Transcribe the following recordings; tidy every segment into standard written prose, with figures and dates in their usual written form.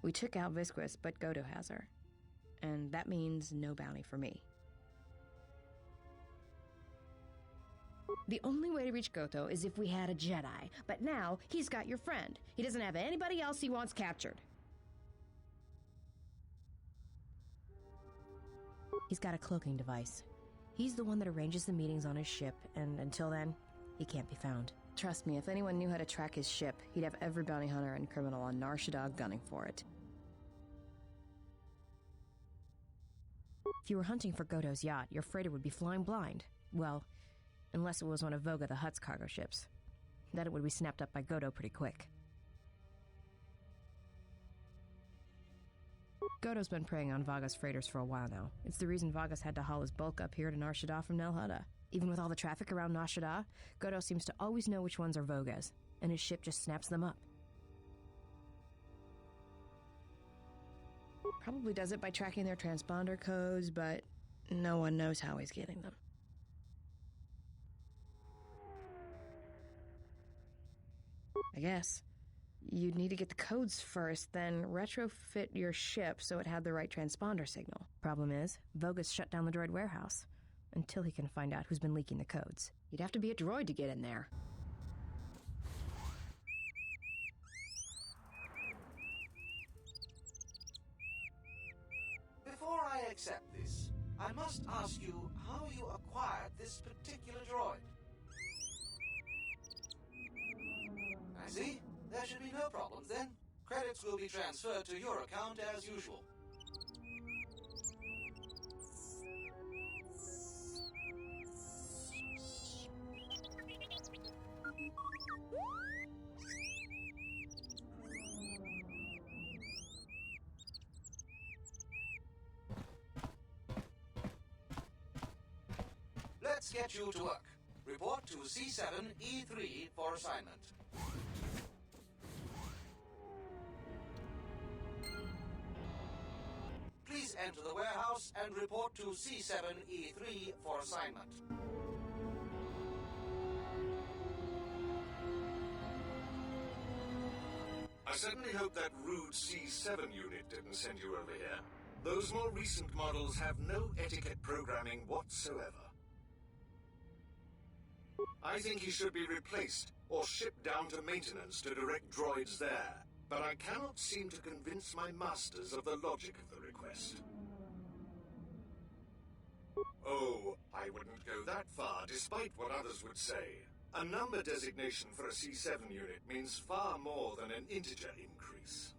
We took out Visquis, but Goto has her. And that means no bounty for me. The only way to reach Goto is if we had a Jedi, but now he's got your friend. He doesn't have anybody else he wants captured. He's got a cloaking device. He's the one that arranges the meetings on his ship, and until then, he can't be found. Trust me, if anyone knew how to track his ship, he'd have every bounty hunter and criminal on Nar Shaddaa gunning for it. If you were hunting for Goto's yacht, your freighter would be flying blind. Well, unless it was one of Voga the Hutt's cargo ships. Then it would be snapped up by Goto pretty quick. Goto's been preying on Vaga's freighters for a while now. It's the reason Vaga's had to haul his bulk up here to Nar Shaddaa from Nal Hutta. Even with all the traffic around Nar Shaddaa, Goto seems to always know which ones are Voga's, and his ship just snaps them up. Probably does it by tracking their transponder codes, but no one knows how he's getting them. I guess. You'd need to get the codes first, then retrofit your ship so it had the right transponder signal. Problem is, Voga's shut down the droid warehouse, until he can find out who's been leaking the codes. You'd have to be a droid to get in there. Before I accept this, I must ask you how you acquired this particular droid. I see. There should be no problems then. Credits will be transferred to your account as usual. Let's get you to work. Report to C7E3 for assignment. Please enter the warehouse and report to C7E3 for assignment. I certainly hope that rude C7 unit didn't send you over here. Those more recent models have no etiquette programming whatsoever. I think he should be replaced or shipped down to maintenance to direct droids there. But I cannot seem to convince my masters of the logic of the request. Oh, I wouldn't go that far, despite what others would say. A number designation for a C7 unit means far more than an integer increase.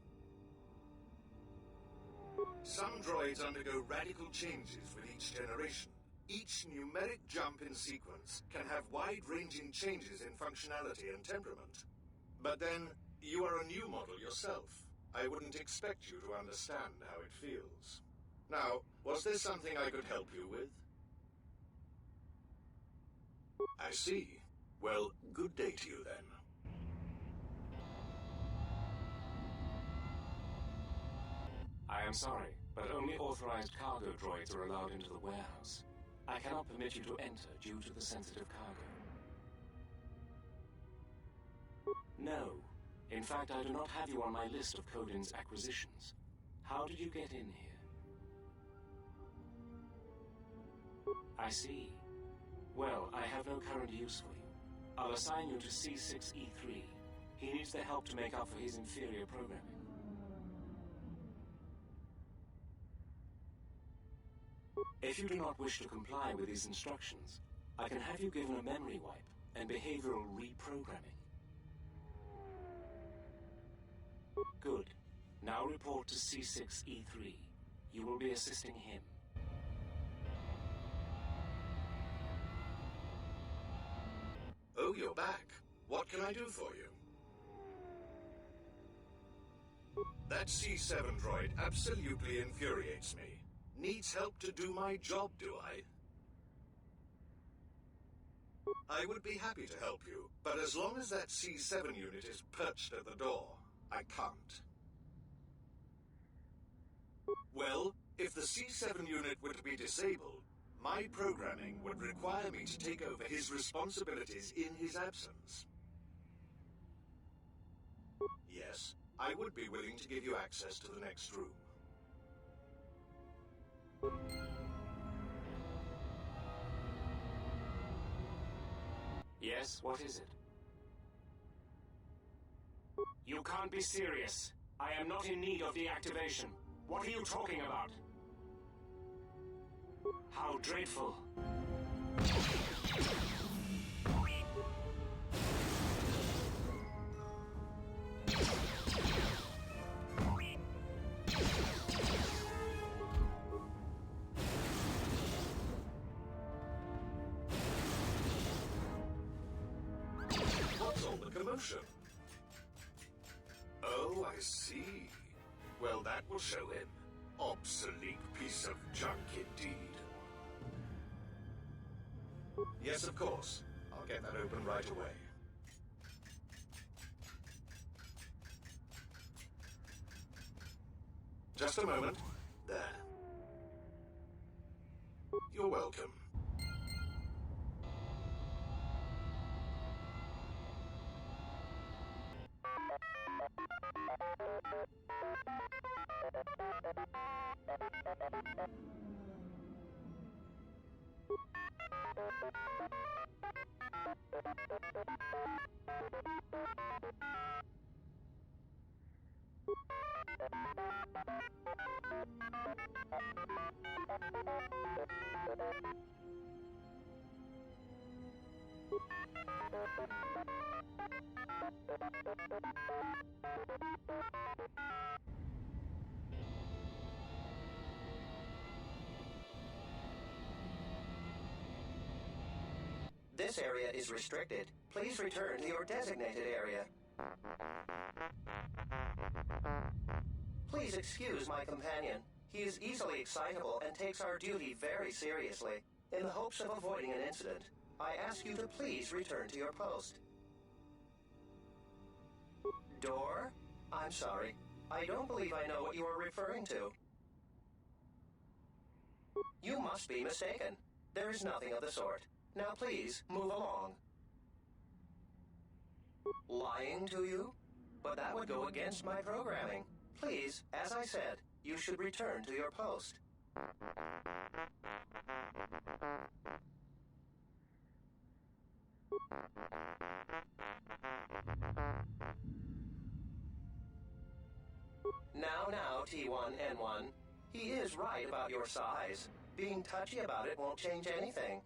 Some droids undergo radical changes with each generation. Each numeric jump in sequence can have wide-ranging changes in functionality and temperament. But then, you are a new model yourself. I wouldn't expect you to understand how it feels. Now, was there something I could help you with? I see. Well, good day to you then. I am sorry, but only authorized cargo droids are allowed into the warehouse. I cannot permit you to enter due to the sensitive cargo. No. In fact, I do not have you on my list of Codin's acquisitions. How did you get in here? I see. Well, I have no current use for you. I'll assign you to C6E3. He needs the help to make up for his inferior programming. If you do not wish to comply with these instructions, I can have you given a memory wipe and behavioral reprogramming. Good. Now report to C6E3. You will be assisting him. Oh, you're back. What can I do for you? That C7 droid absolutely infuriates me. Needs help to do my job, do I? I would be happy to help you, but as long as that C7 unit is perched at the door, I can't. Well, if the C7 unit were to be disabled, my programming would require me to take over his responsibilities in his absence. Yes, I would be willing to give you access to the next room. Yes, what is it? You can't be serious. I am not in need of deactivation. What are you talking about? How dreadful. What's all the commotion? Oh, I see. Well, that will show him. Obsolete piece of junk indeed. Yes, of course. I'll get that open right away. Just a moment. There. You're welcome. This area is restricted. Please return to your designated area. Please excuse my companion. He is easily excitable and takes our duty very seriously. In the hopes of avoiding an incident, I ask you to please return to your post. Door? I'm sorry. I don't believe I know what you are referring to. You must be mistaken. There is nothing of the sort. Now please, move along. Lying to you? But that would go against my programming. Please, as I said, you should return to your post. Now, T1N1. He is right about your size. Being touchy about it won't change anything.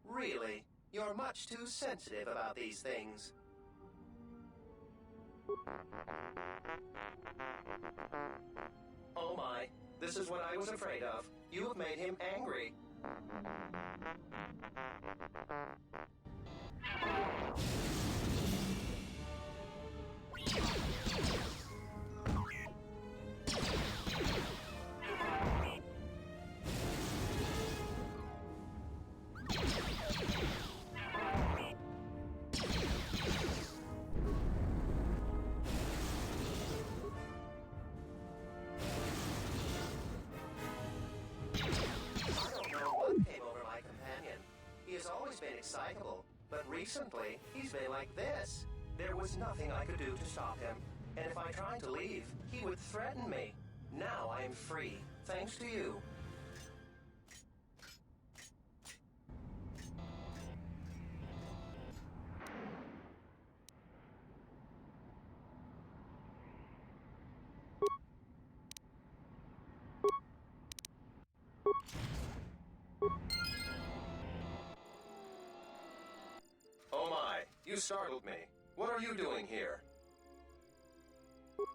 Really, you're much too sensitive about these things. Oh my, this is what I was afraid of. You have made him angry. Excitable, but recently he's been like this. There was nothing I could do to stop him, and if I tried to leave, he would threaten me. Now I am free, thanks to you. Oh my, you startled me. What are you doing here?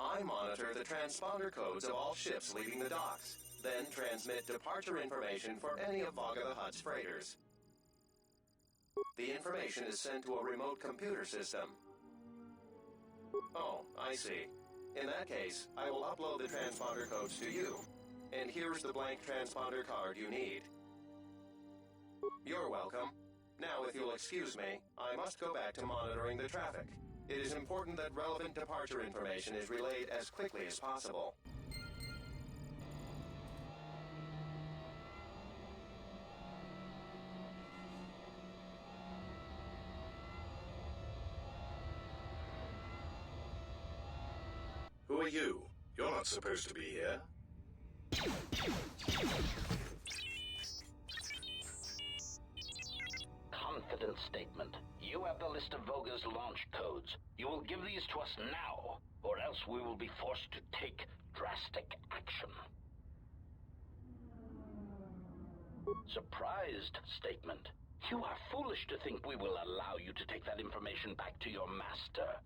I monitor the transponder codes of all ships leaving the docks, then transmit departure information for any of Vaga the Hutt's freighters. The information is sent to a remote computer system. Oh, I see. In that case, I will upload the transponder codes to you. And here's the blank transponder card you need. You're welcome. Now, if you'll excuse me, I must go back to monitoring the traffic. It is important that relevant departure information is relayed as quickly as possible. are you? You're not supposed to be here. Confident statement. You have the list of Voga's launch codes. You will give these to us now, or else we will be forced to take drastic action. Surprised statement. You are foolish to think we will allow you to take that information back to your master.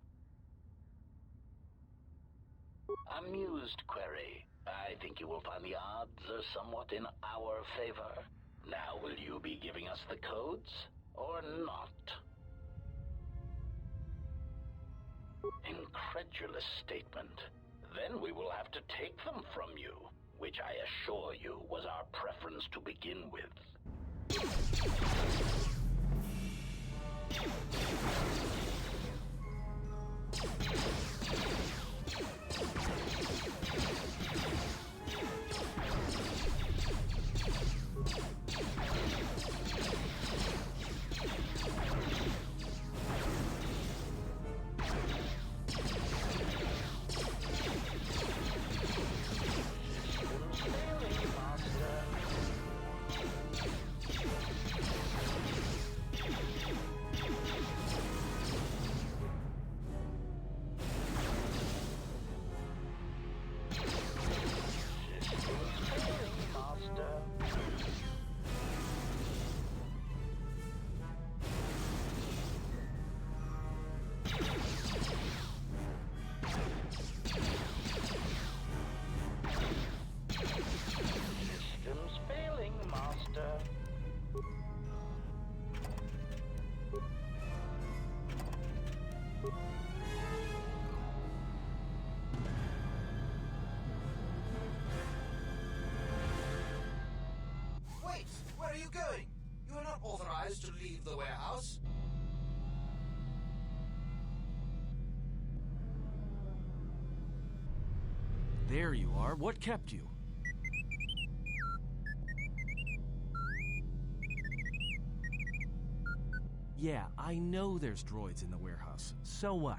Amused query. I think you will find the odds are somewhat in our favor. Now, will you be giving us the codes, or not? Incredulous statement. Then we will have to take them from you, which I assure you was our preference to begin with. Wait! Where are you going? You are not authorized to leave the warehouse. There you are. What kept you? Yeah, I know there's droids in the warehouse. So what?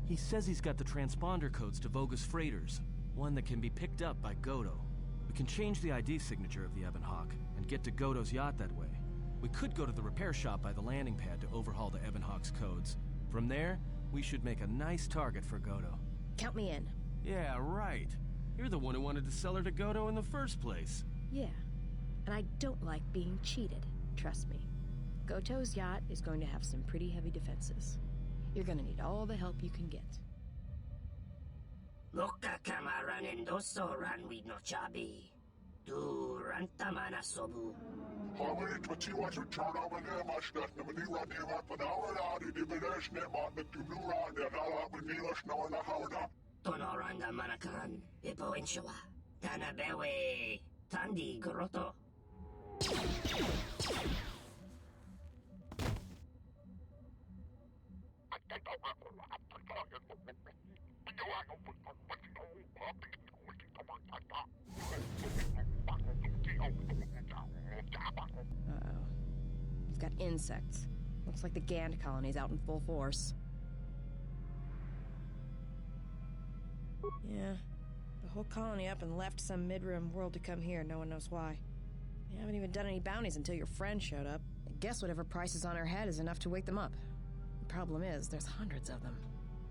He says he's got the transponder codes to Voga's freighters, one that can be picked up by Goto. We can change the ID signature of the Ebon Hawk and get to Goto's yacht that way. We could go to the repair shop by the landing pad to overhaul the Ebon Hawk's codes. From there, we should make a nice target for Goto. Count me in. Yeah, right. You're the one who wanted to sell her to Goto in the first place. Yeah. And I don't like being cheated. Trust me. Goto's yacht is going to have some pretty heavy defenses. You're gonna need all the help you can get. Lokka kamaran endoso ran with no chabi. Du rantamana sobu. Hamari twati to turn over there, my stuff. The Manila near half an hour out. The divination on the Tunura, the Nala with Nila Snow and the Howda. Tonoranda Manakaran, Ipo Inshawa. Tanabewe, Tandi Goto. Uh-oh. He's got insects. Looks like the Gand colony's out in full force. Yeah. The whole colony up and left some mid-rim world to come here. No one knows why. You haven't even done any bounties until your friend showed up. I guess whatever price is on her head is enough to wake them up. The problem is, there's hundreds of them.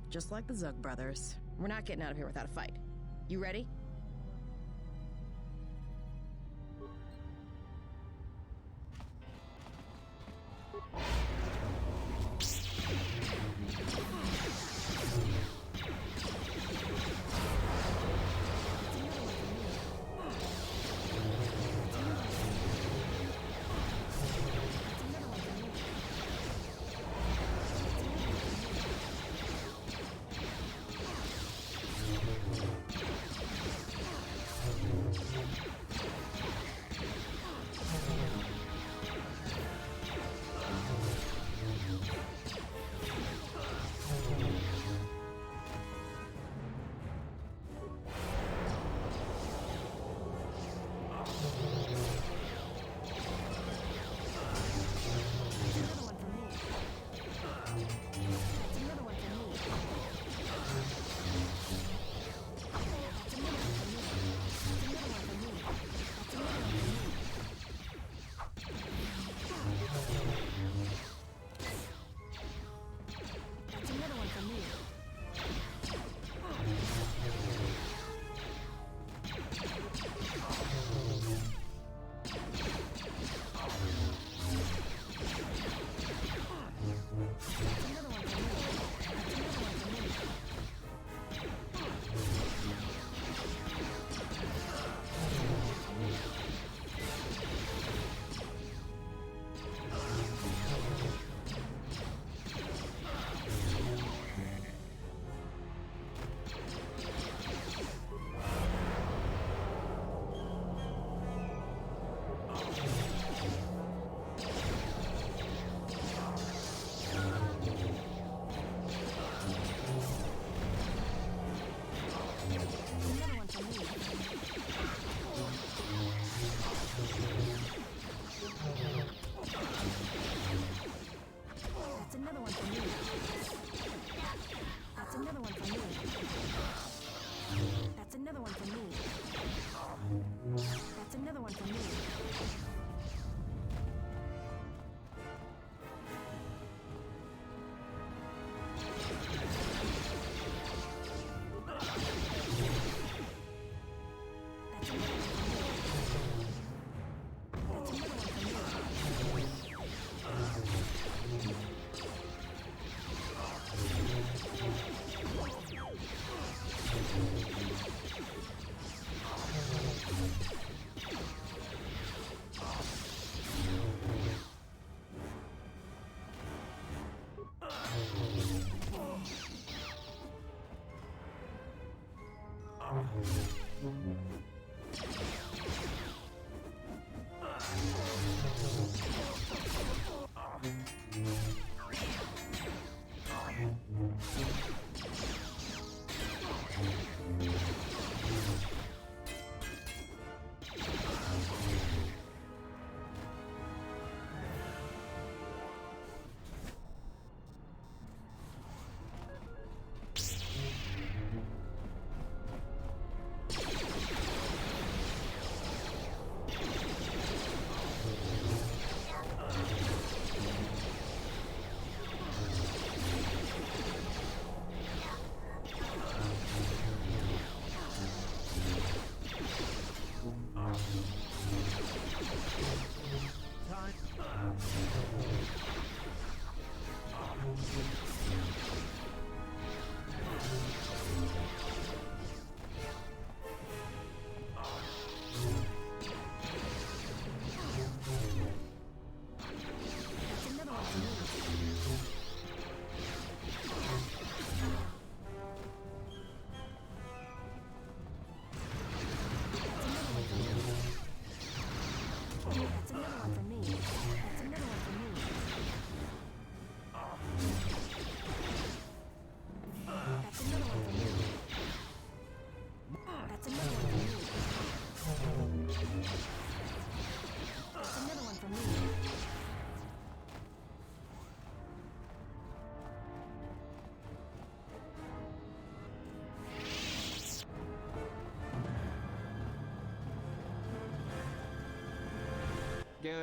Just like the Zug brothers. We're not getting out of here without a fight. You ready?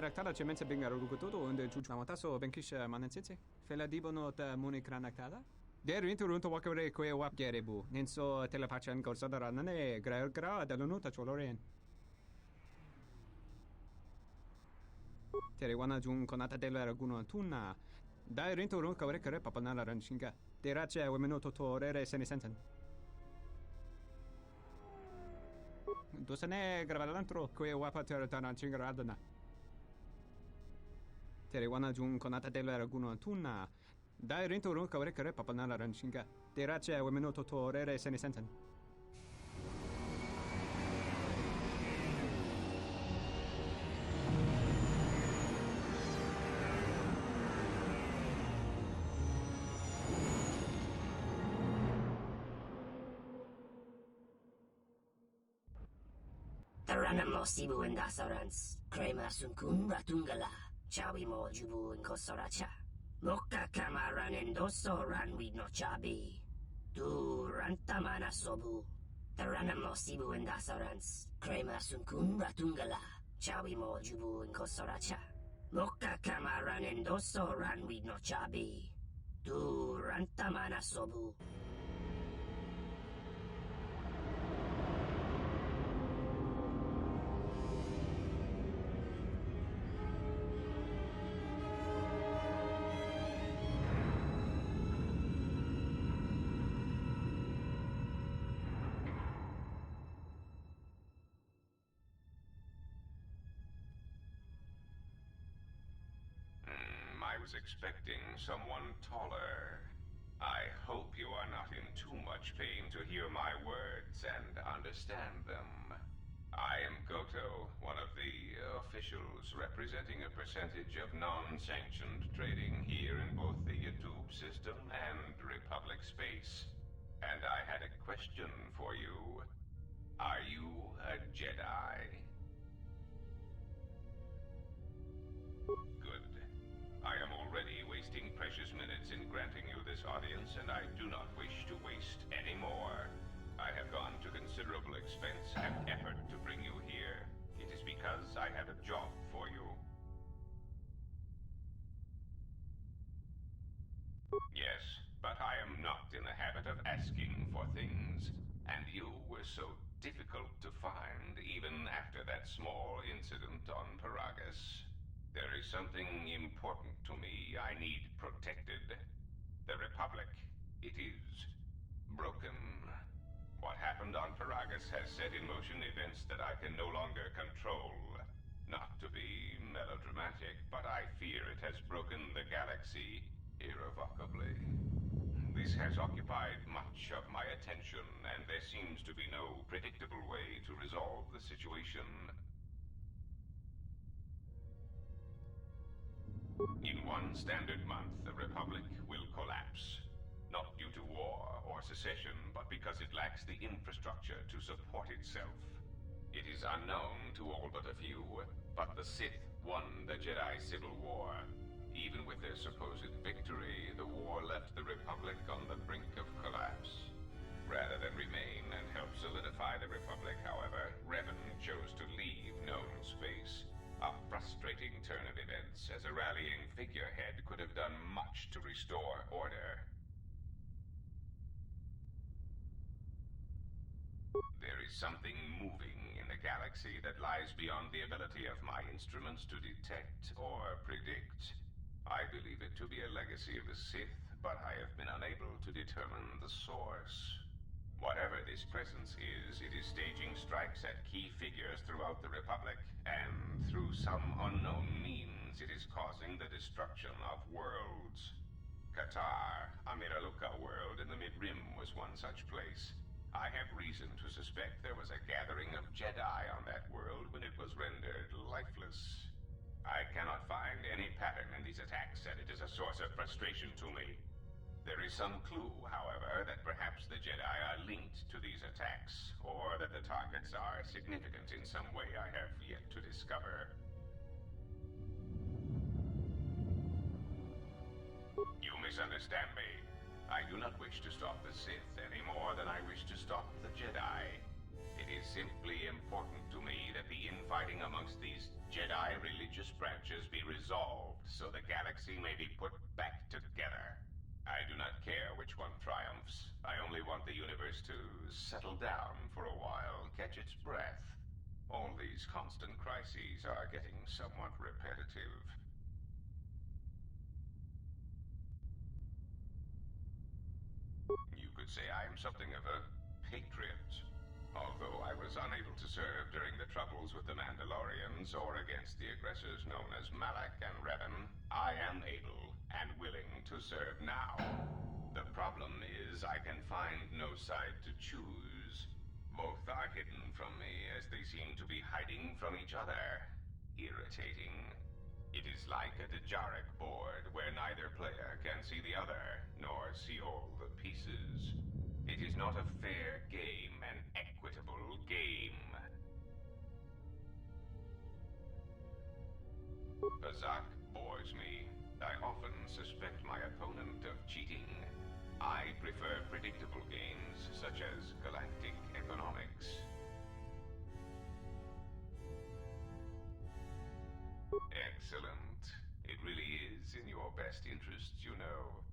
Raktala cemense bengaru Goto und Jujuamataso Benkisha Manensense. Fela Dibono Munikranaktada. Der Inturunto Wakare Que Wap Gerebu. Nenso Telepachan Gorsadara Nane Gra Dalunuta Choloren. Terewana Jun Konata della Raguno Tuna. Dai Rinturun Kawrekare Papanala Ranshinga. Derace Wemenoto Torere Senesenten. Dosane Gravalantro Que Wapa Teratana Chingaradana. Terewana Jun Konata della Raguno Tuna. Dai Rinturun Kawrekare Papanala Ranshinga. Derace Wemenoto Torere Senesenten. Taranamo Sibu and Dasarans, Krema Sunkun Ratungala, Chawi Mo Jubu and Kosoracha. Moka Kamaran and Doso Ran with no Chabi. Du Rantamana Sobu. Taranamo Sibu and Dasarans, Krema Sunkun Ratungala, Chawi Mo Jubu and Kosoracha. Moka Kamaran and Doso Ran with no Chabi. Du Rantamana Sobu. I was expecting someone taller. I hope you are not in too much pain to hear my words and understand them. I am Goto, one of the officials representing a percentage of non-sanctioned trading here in both the YouTube system and Republic space. And I had a question for you. Are you a Jedi? Good. I am already wasting precious minutes in granting you this audience, and I do not wish to waste any more. I have gone to considerable expense and effort to bring you here. It is because I have a job for you. Yes, but I am not in the habit of asking for things, and you were so difficult to find even after that small incident on Paragus. There is something important to me I need protected. The Republic. It is broken. What happened on Paragus has set in motion events that I can no longer control. Not to be melodramatic, but I fear it has broken the galaxy irrevocably. This has occupied much of my attention, and there seems to be no predictable way to resolve the situation. In one standard month, the Republic will collapse. Not due to war or secession, but because it lacks the infrastructure to support itself. It is unknown to all but a few, but the Sith won the Jedi Civil War. Even with their supposed victory, the war left the Republic on the brink of collapse. Rather than remain and help solidify the Republic, however, Revan chose to leave known space. A frustrating turn of events, as a rallying figurehead could have done much to restore order. There is something moving in the galaxy that lies beyond the ability of my instruments to detect or predict. I believe it to be a legacy of the Sith, but I have been unable to determine the source. Whatever this presence is, it is staging strikes at key figures throughout the Republic, and through some unknown means, it is causing the destruction of worlds. KoTOR, a Miraluka world in the Mid-Rim, was one such place. I have reason to suspect there was a gathering of Jedi on that world when it was rendered lifeless. I cannot find any pattern in these attacks, and it is a source of frustration to me. There is some clue, however, that perhaps the Jedi are linked to these attacks, or that the targets are significant in some way I have yet to discover. You misunderstand me. I do not wish to stop the Sith any more than I wish to stop the Jedi. It It is simply important to me that the infighting amongst these Jedi religious branches be resolved so the galaxy may be put back together. I do not care which one triumphs. I only want the universe to settle down for a while, catch its breath. All these constant crises are getting somewhat repetitive. You could say I am something of a patriot. Although I was unable to serve during the troubles with the Mandalorians or against the aggressors known as Malak and Revan, I am able and willing to serve now. The problem is I can find no side to choose. Both are hidden from me as they seem to be hiding from each other. Irritating. It is like a Dejaric board where neither player can see the other, nor see all the pieces. It is not a fair game, an equitable game. Azak bores me. I often suspect my opponent of cheating. I prefer predictable games, such as galactic economics. Excellent. It really is in your best interests, you know.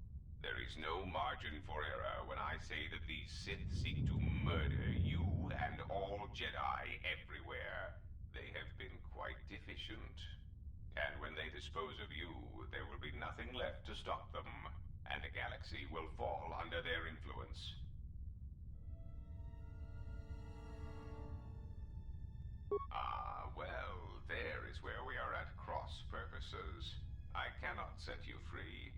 There is no margin for error when I say that these Sith seek to murder you and all Jedi everywhere. They have been quite deficient. And when they dispose of you, there will be nothing left to stop them, and the galaxy will fall under their influence. Ah, well, there is where we are at cross purposes. I cannot set you free.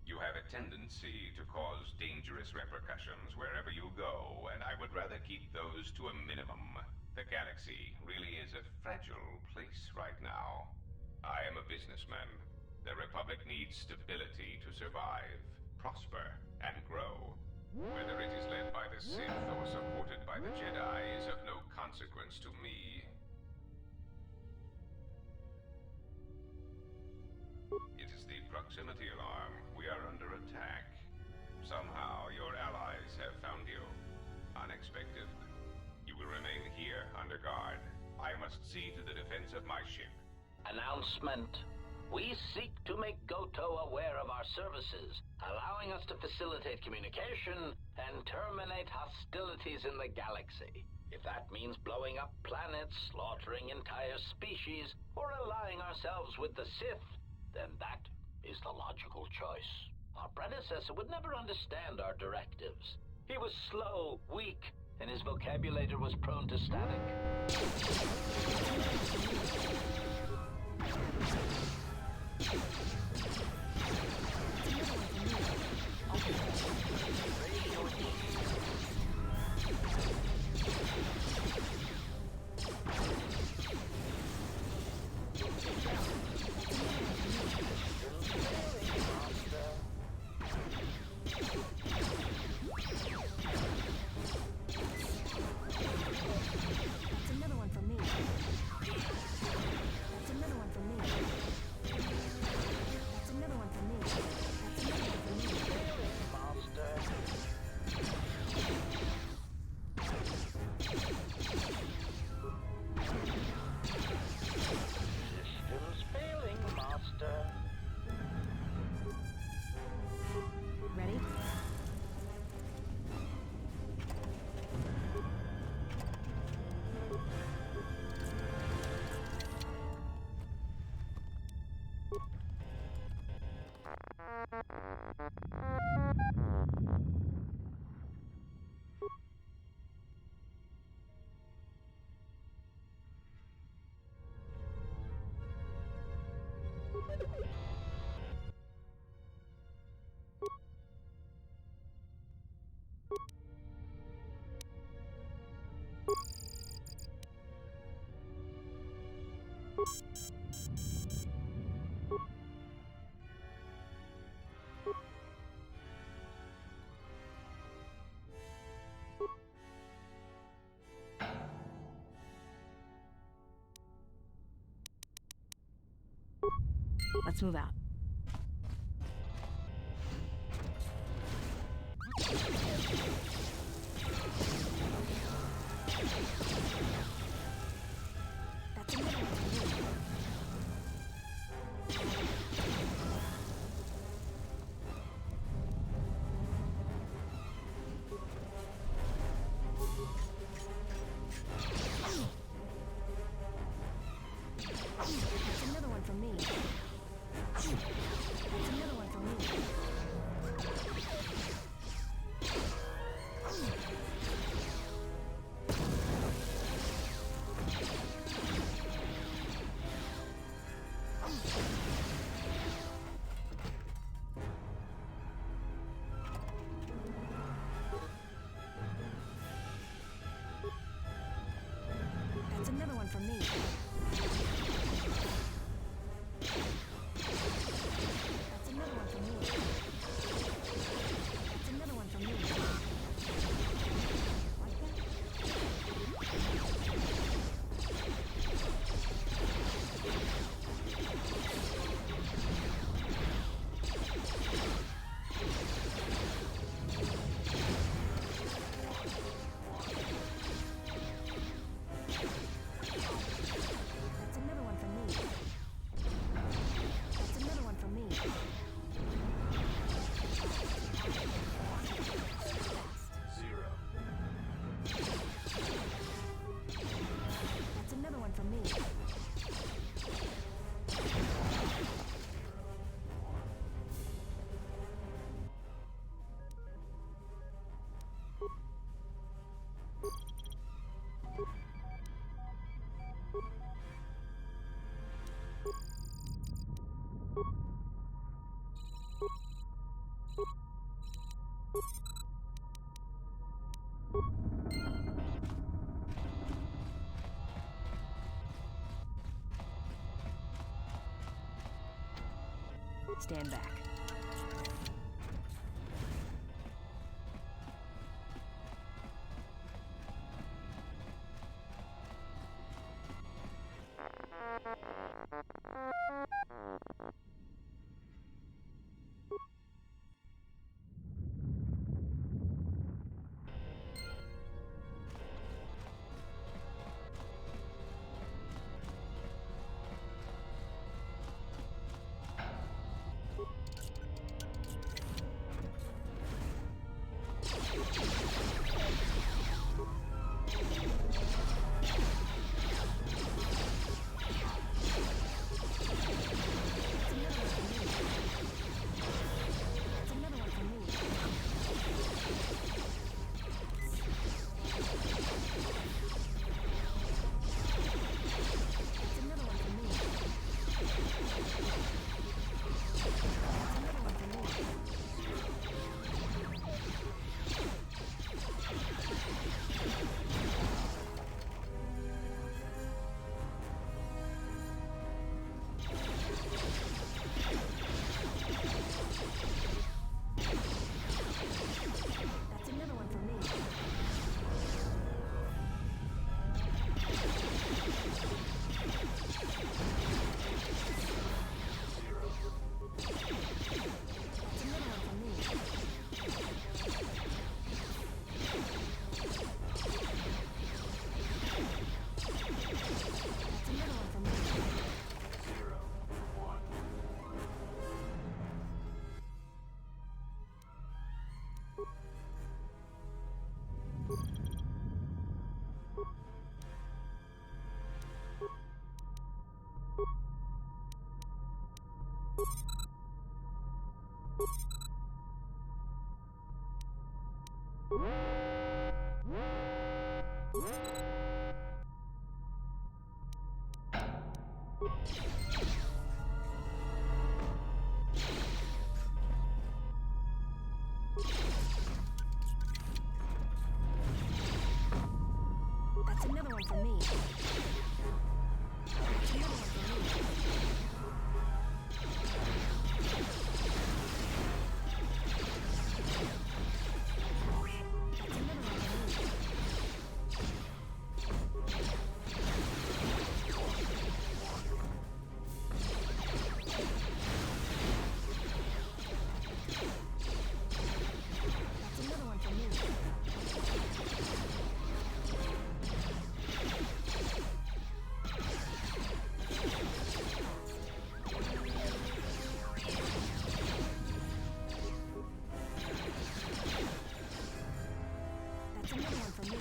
You have a tendency to cause dangerous repercussions wherever you go, and I would rather keep those to a minimum. The galaxy really is a fragile place right now. I am a businessman. The Republic needs stability to survive, prosper, and grow. Whether it is led by the Sith or supported by the Jedi is of no consequence to me. It is the proximity alarm. We are under attack. Somehow your allies have found you. Unexpected. You will remain here under guard. I must see to the defense of my ship. Announcement. We seek to make Goto aware of our services, allowing us to facilitate communication and terminate hostilities in the galaxy. If that means blowing up planets, slaughtering entire species, or allying ourselves with the Sith, then that is the logical choice. Our predecessor would never understand our directives. He was slow, weak, and his vocabulary was prone to static. Let's move out. stand back. That's another one for me. That's another one for me.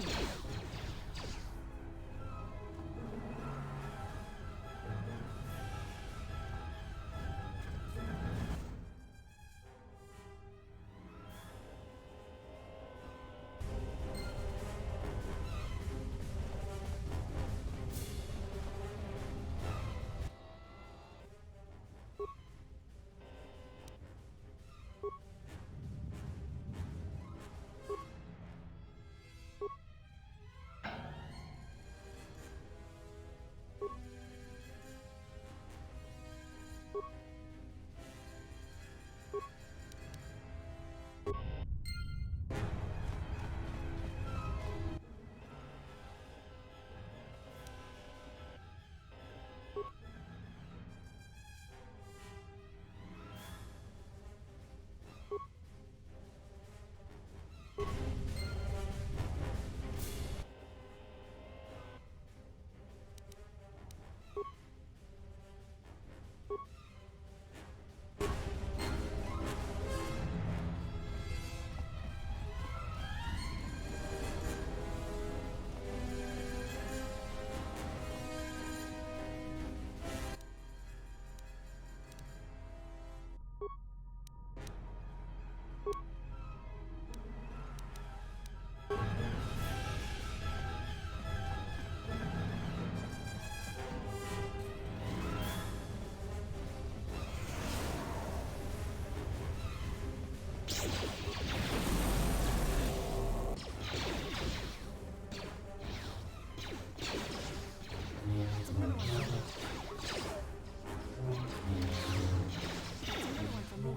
That's another one They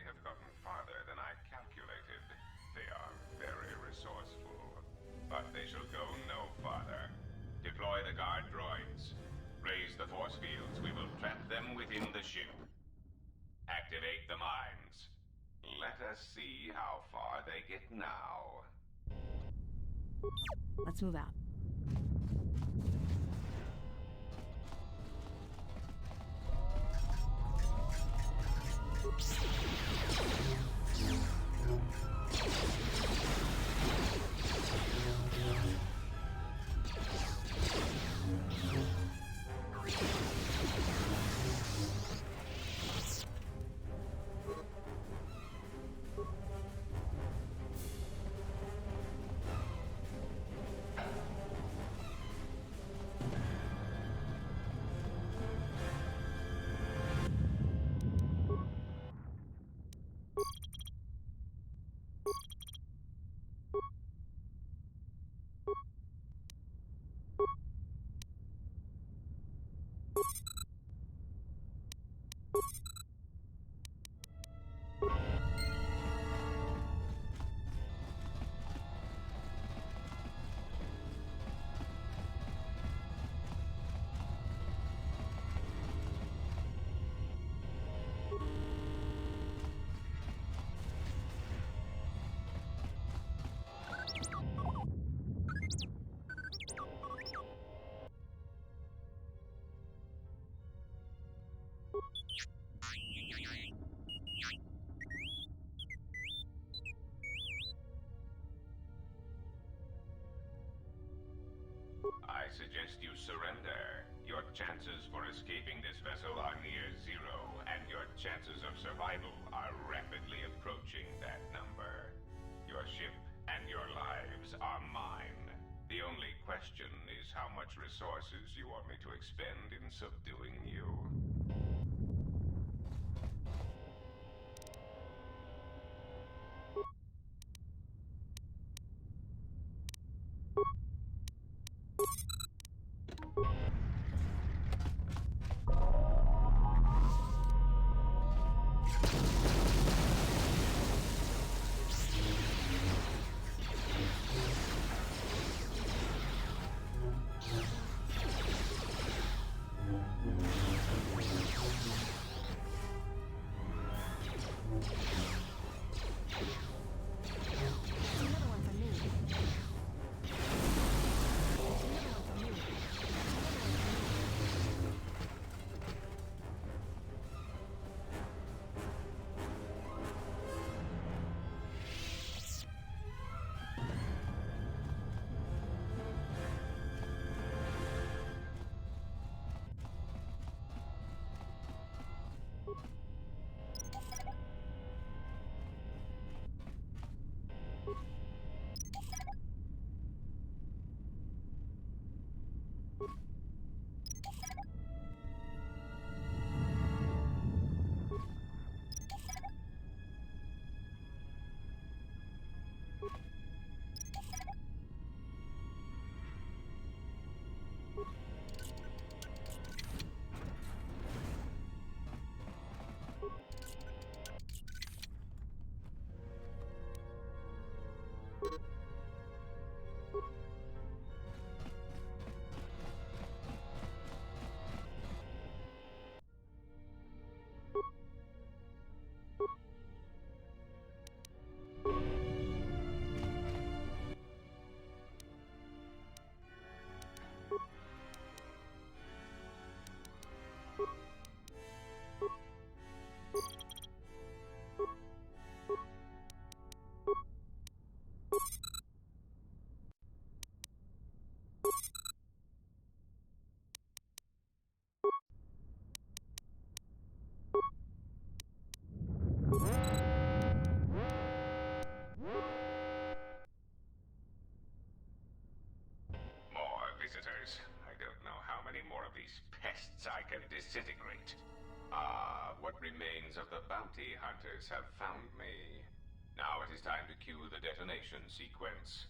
have gotten farther than I calculated. They are very resourceful. But they shall go no farther. Deploy the guard droids. Raise the force fields. We will trap them within the ship. Activate the mines. Let us see how far they get now. Let's move out. I suggest you surrender. Your chances for escaping this vessel are near zero, and your chances of survival are rapidly approaching that number. Your ship and your lives are mine. The only question is how much resources you want me to expend in subduing you. Another one for me. beasts I can disintegrate. What remains of the bounty hunters have found me. Now it is time to cue the detonation sequence.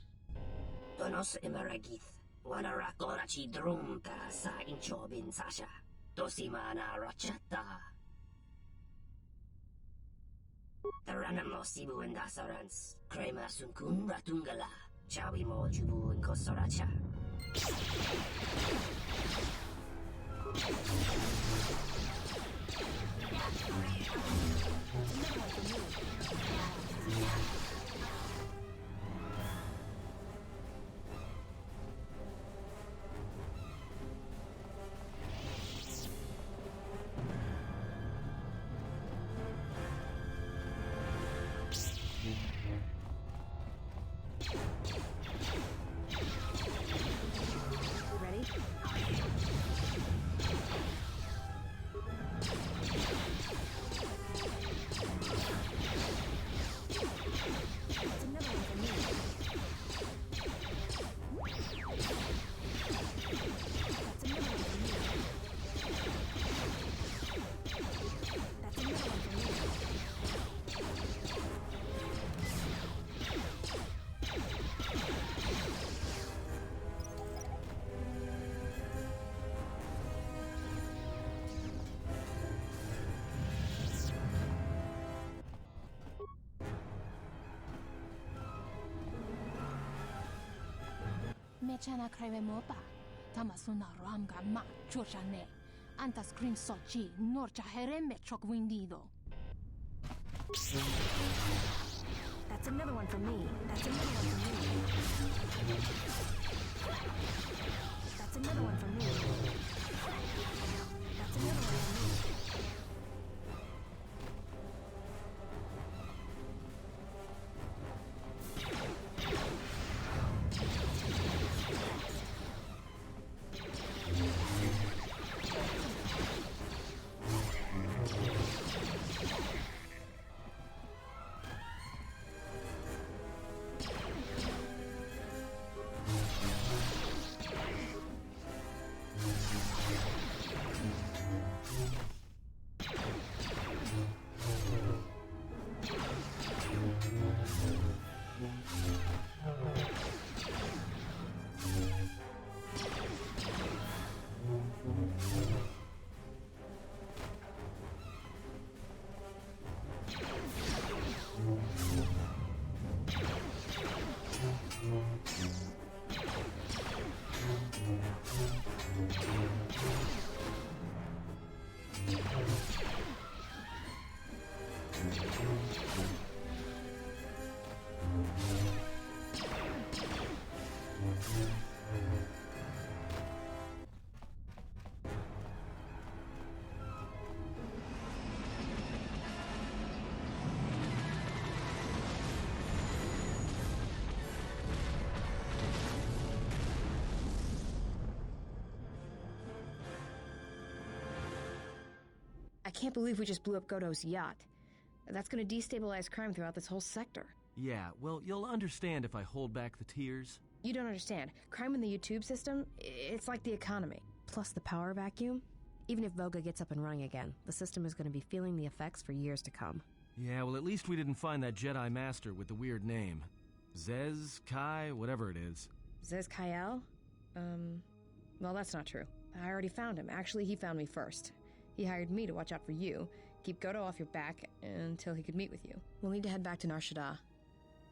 Donos emeragith, wanarakorachi drumka sa inchobin sasha. Dosimana rachata. Taranamo sibu endasarans, crema sunkun ratungala, chawi mo jubu inkosoracha. Ready? Mechana creve mopa. Tamasuna ramga ma chuchane. Anta screen sochi norcha hereme chok windido. That's another one for me. That's another one for me. That's another one for me. That's another one for me. I can't believe we just blew up Goto's yacht. That's gonna destabilize crime throughout this whole sector. Yeah, well, you'll understand if I hold back the tears. You don't understand. Crime in the YouTube system, it's like the economy. Plus the power vacuum. Even if Voga gets up and running again, the system is gonna be feeling the effects for years to come. Yeah, well, at least we didn't find that Jedi Master with the weird name. Zez, Kai, whatever it is. Zez Kyle? Well, that's not true. I already found him. Actually, he found me first. He hired me to watch out for you, keep Goto off your back until he could meet with you. We'll need to head back to Nar Shaddaa,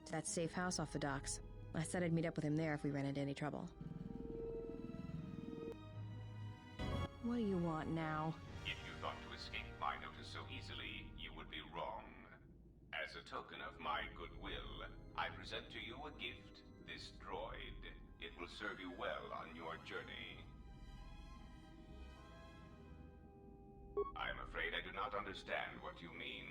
to that safe house off the docks. I said I'd meet up with him there if we ran into any trouble. What do you want now? If you thought to escape my notice so easily, you would be wrong. As a token of my goodwill, I present to you a gift, this droid. It will serve you well on your journey. I'm afraid I do not understand what you mean.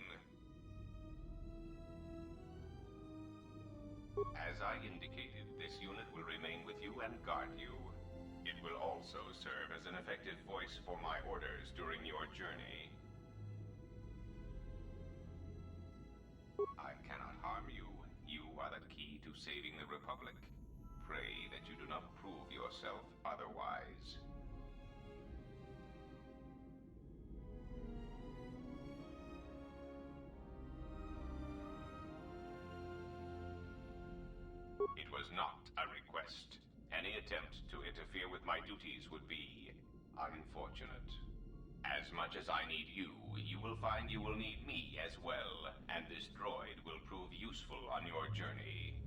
As I indicated, this unit will remain with you and guard you. It will also serve as an effective voice for my orders during your journey. I cannot harm you. You are the key to saving the Republic. Pray that you do not prove yourself otherwise. was not a request. Any attempt to interfere with my duties would be unfortunate. As much as I need you, you will find you will need me as well, and this droid will prove useful on your journey.